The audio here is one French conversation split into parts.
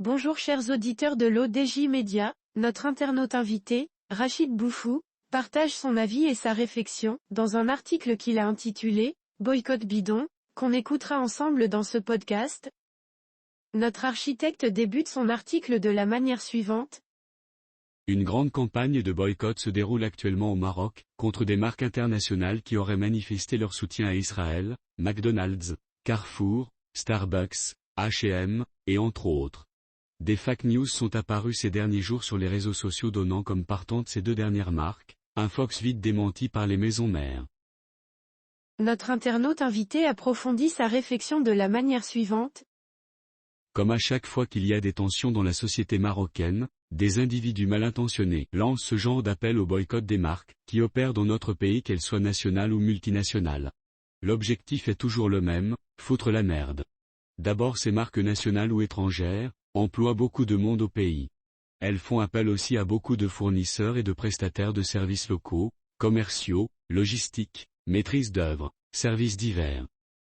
Bonjour chers auditeurs de l'ODJ Média, notre internaute invité, Rachid Boufou, partage son avis et sa réflexion, dans un article qu'il a intitulé « Boycott bidon », qu'on écoutera ensemble dans ce podcast. Notre architecte débute son article de la manière suivante. Une grande campagne de boycott se déroule actuellement au Maroc, contre des marques internationales qui auraient manifesté leur soutien à Israël, McDonald's, Carrefour, Starbucks, H&M, et entre autres. Des fake news sont apparues ces derniers jours sur les réseaux sociaux donnant comme partantes ces deux dernières marques, un Fox vite démenti par les maisons mères. Notre internaute invité approfondit sa réflexion de la manière suivante. Comme à chaque fois qu'il y a des tensions dans la société marocaine, des individus mal intentionnés lancent ce genre d'appel au boycott des marques, qui opèrent dans notre pays qu'elles soient nationales ou multinationales. L'objectif est toujours le même, foutre la merde. D'abord ces marques nationales ou étrangères, emploient beaucoup de monde au pays. Elles font appel aussi à beaucoup de fournisseurs et de prestataires de services locaux, commerciaux, logistiques, maîtrise d'œuvre, services divers.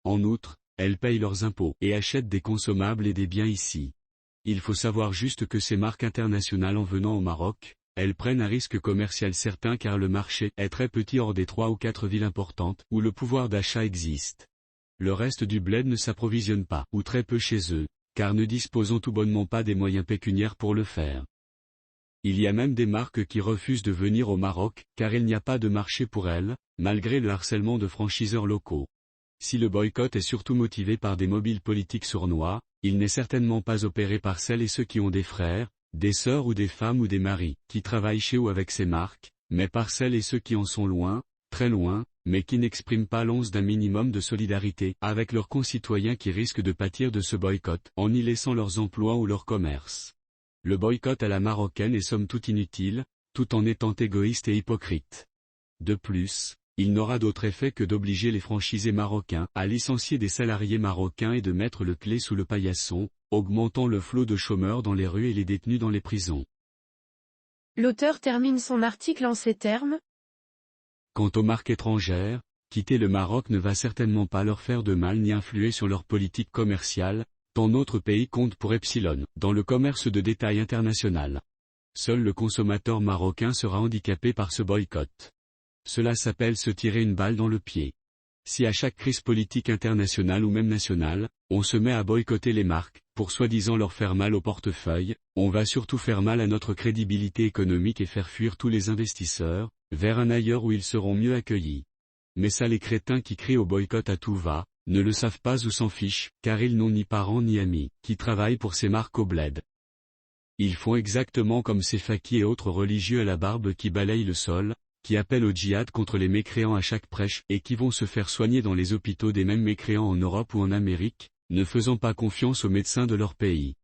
En outre, elles payent leurs impôts et achètent des consommables et des biens ici. Il faut savoir juste que ces marques internationales en venant au Maroc, elles prennent un risque commercial certain car le marché est très petit hors des 3 ou 4 villes importantes où le pouvoir d'achat existe. Le reste du bled ne s'approvisionne pas, ou très peu chez eux, car ne disposant tout bonnement pas des moyens pécuniaires pour le faire. Il y a même des marques qui refusent de venir au Maroc, car il n'y a pas de marché pour elles, malgré le harcèlement de franchiseurs locaux. Si le boycott est surtout motivé par des mobiles politiques sournois, il n'est certainement pas opéré par celles et ceux qui ont des frères, des sœurs ou des femmes ou des maris, qui travaillent chez ou avec ces marques, mais par celles et ceux qui en sont loin, très loin, mais qui n'expriment pas l'once d'un minimum de solidarité avec leurs concitoyens qui risquent de pâtir de ce boycott, en y laissant leurs emplois ou leur commerce. Le boycott à la marocaine est somme toute inutile, tout en étant égoïste et hypocrite. De plus, il n'aura d'autre effet que d'obliger les franchisés marocains à licencier des salariés marocains et de mettre le clé sous le paillasson, augmentant le flot de chômeurs dans les rues et les détenus dans les prisons. L'auteur termine son article en ces termes. Quant aux marques étrangères, quitter le Maroc ne va certainement pas leur faire de mal ni influer sur leur politique commerciale, tant notre pays compte pour Epsilon, dans le commerce de détail international. Seul le consommateur marocain sera handicapé par ce boycott. Cela s'appelle se tirer une balle dans le pied. Si à chaque crise politique internationale ou même nationale, on se met à boycotter les marques, pour soi-disant leur faire mal au portefeuille, on va surtout faire mal à notre crédibilité économique et faire fuir tous les investisseurs, vers un ailleurs où ils seront mieux accueillis. Mais ça les crétins qui crient au boycott à tout va, ne le savent pas ou s'en fichent, car ils n'ont ni parents ni amis, qui travaillent pour ces marques au bled. Ils font exactement comme ces faquis et autres religieux à la barbe qui balayent le sol, qui appellent au djihad contre les mécréants à chaque prêche et qui vont se faire soigner dans les hôpitaux des mêmes mécréants en Europe ou en Amérique, ne faisant pas confiance aux médecins de leur pays.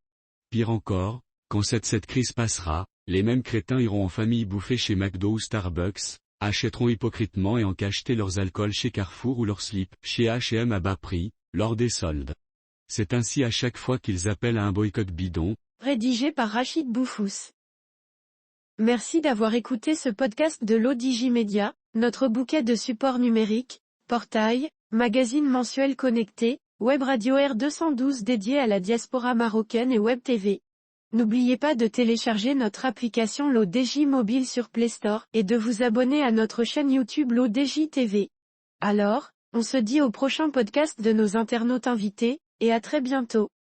Pire encore, quand cette crise passera, les mêmes crétins iront en famille bouffer chez McDo ou Starbucks, achèteront hypocritement et en cacheter leurs alcools chez Carrefour ou leurs slips chez H&M à bas prix, lors des soldes. C'est ainsi à chaque fois qu'ils appellent à un boycott bidon. Rédigé par Rachid Boufous. Merci d'avoir écouté ce podcast de l'ODJ Média, notre bouquet de supports numériques, portail, magazine mensuel connecté, web radio R212 dédié à la diaspora marocaine et web TV. N'oubliez pas de télécharger notre application l'ODJ Mobile sur Play Store et de vous abonner à notre chaîne YouTube l'ODJ TV. Alors, on se dit au prochain podcast de nos internautes invités, et à très bientôt.